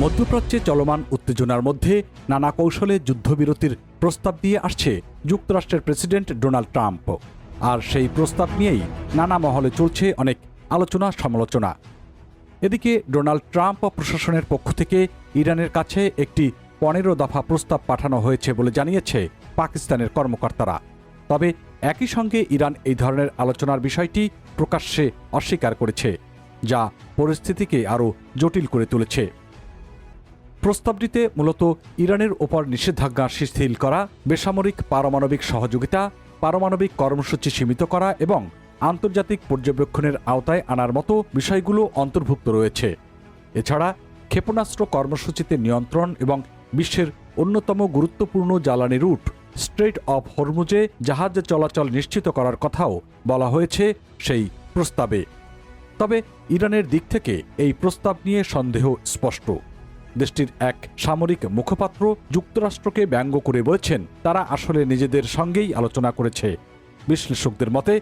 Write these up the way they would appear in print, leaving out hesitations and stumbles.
মধ্যপ্রাচ্যে চলমান উত্তেজনার মধ্যে নানা কৌশলে যুদ্ধবিরতির প্রস্তাব দিয়ে আসছে যুক্তরাষ্ট্রের প্রেসিডেন্ট ডোনাল্ড ট্রাম্প। আর সেই প্রস্তাব নিয়েই নানা মহলে চলছে অনেক আলোচনা সমালোচনা। এদিকে ডোনাল্ড ট্রাম্প প্রশাসনের পক্ষ থেকে ইরানের কাছে একটি 15 দফা প্রস্তাব পাঠানো হয়েছে বলে জানিয়েছে পাকিস্তানের কর্মকর্তারা। তবে একই সঙ্গে ইরান এই ধরনের আলোচনার বিষয়টি প্রকাশ্যে অস্বীকার করেছে, যা পরিস্থিতিকে আরও জটিল করে তুলেছে। প্রস্তাবটিতে মূলত ইরানের ওপর নিষেধাজ্ঞা শিথিল করা, বেসামরিক পারমাণবিক সহযোগিতা, পারমাণবিক কর্মসূচি সীমিত করা এবং আন্তর্জাতিক পর্যবেক্ষণের আওতায় আনার মতো বিষয়গুলো অন্তর্ভুক্ত রয়েছে। এছাড়া ক্ষেপণাস্ত্র কর্মসূচিতে নিয়ন্ত্রণ এবং বিশ্বের অন্যতম গুরুত্বপূর্ণ জ্বালানি রুট স্ট্রেইট অফ হরমুজে জাহাজ চলাচল নিশ্চিত করার কথাও বলা হয়েছে সেই প্রস্তাবে। তবে ইরানের দিক থেকে এই প্রস্তাব নিয়ে সন্দেহ স্পষ্ট। দেশটির এক সামরিক মুখপাত্র যুক্তরাষ্ট্রকে ব্যঙ্গ করে বলেছেন, তারা আসলে নিজেদের সঙ্গেই আলোচনা করেছে। বিশ্লেষকদের মতে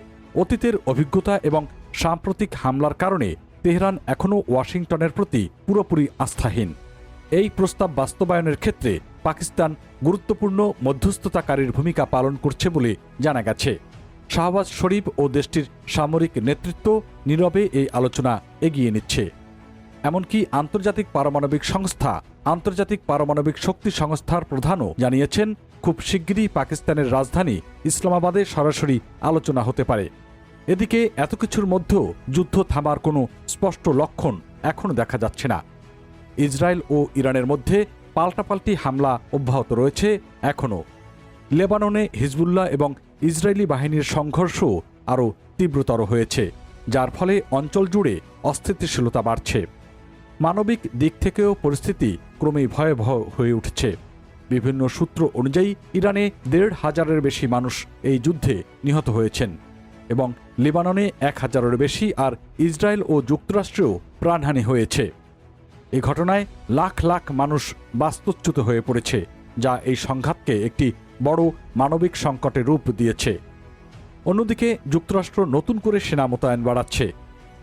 অতীতের অভিজ্ঞতা এবং সাম্প্রতিক হামলার কারণে তেহরান এখনও ওয়াশিংটনের প্রতি পুরোপুরি আস্থাহীন। এই প্রস্তাব বাস্তবায়নের ক্ষেত্রে পাকিস্তান গুরুত্বপূর্ণ মধ্যস্থতাকারীর ভূমিকা পালন করছে বলে জানা গেছে। শাহবাজ শরীফ ও দেশটির সামরিক নেতৃত্ব নীরবে এই আলোচনা এগিয়ে নিচ্ছে। এমনকি আন্তর্জাতিক পারমাণবিক শক্তি সংস্থার প্রধানও জানিয়েছেন, খুব শিগগিরই পাকিস্তানের রাজধানী ইসলামাবাদে সরাসরি আলোচনা হতে পারে। এদিকে এত কিছুর মধ্যেও যুদ্ধ থামার কোনো স্পষ্ট লক্ষণ এখনও দেখা যাচ্ছে না। ইসরায়েল ও ইরানের মধ্যে পাল্টাপাল্টি হামলা অব্যাহত রয়েছে এখনও। লেবাননে হিজবুল্লাহ এবং ইসরায়েলি বাহিনীর সংঘর্ষ আরও তীব্রতর হয়েছে, যার ফলে অঞ্চল জুড়ে অস্থিতিশীলতা বাড়ছে। মানবিক দিক থেকেও পরিস্থিতি ক্রমেই ভয়াবহ হয়ে উঠছে। বিভিন্ন সূত্র অনুযায়ী ইরানে 1,500-এর বেশি মানুষ এই যুদ্ধে নিহত হয়েছেন এবং লেবাননে 1,000-এর বেশি, আর ইসরায়েল ও যুক্তরাষ্ট্রেও প্রাণহানি হয়েছে। এ ঘটনায় লাখ লাখ মানুষ বাস্তুচ্যুত হয়ে পড়েছে, যা এই সংঘাতকে একটি বড় মানবিক সংকটের রূপ দিয়েছে। অন্যদিকে যুক্তরাষ্ট্র নতুন করে সেনা মোতায়েন বাড়াচ্ছে।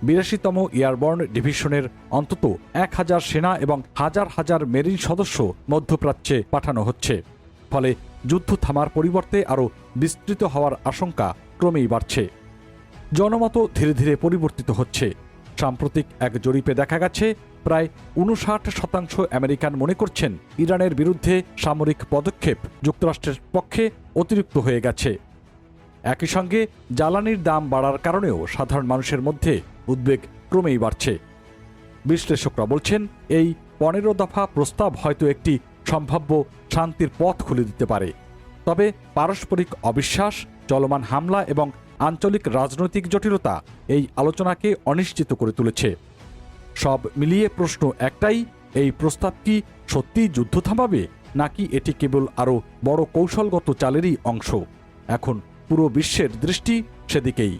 82তম এয়ারবর্ন ডিভিশনের অন্তত 1,000 সেনা এবং হাজার হাজার মেরিন সদস্য মধ্যপ্রাচ্যে পাঠানো হচ্ছে। ফলে যুদ্ধ থামার পরিবর্তে আরও বিস্তৃত হওয়ার আশঙ্কা ক্রমেই বাড়ছে। জনমত ধীরে ধীরে পরিবর্তিত হচ্ছে। সাম্প্রতিক এক জরিপে দেখা গেছে, প্রায় 59% আমেরিকান মনে করছেন ইরানের বিরুদ্ধে সামরিক পদক্ষেপ যুক্তরাষ্ট্রের পক্ষে অতিরিক্ত হয়ে গেছে। একই সঙ্গে জ্বালানির দাম বাড়ার কারণেও সাধারণ মানুষের মধ্যে উদ্বেগ ক্রমেই বাড়ছে। বিশ্লেষকরা বলছেন, এই 15 দফা প্রস্তাব হয়তো একটি সম্ভাব্য শান্তির পথ খুলে দিতে পারে। তবে পারস্পরিক অবিশ্বাস, চলমান হামলা এবং আঞ্চলিক রাজনৈতিক জটিলতা এই আলোচনাকে অনিশ্চিত করে তুলেছে। সব মিলিয়ে প্রশ্ন একটাই, এই প্রস্তাব কি সত্যিই যুদ্ধ থামাবে, নাকি এটি কেবল আরও বড় কৌশলগত চালেরই অংশ? এখন পুরো বিশ্বের দৃষ্টি সেদিকেই।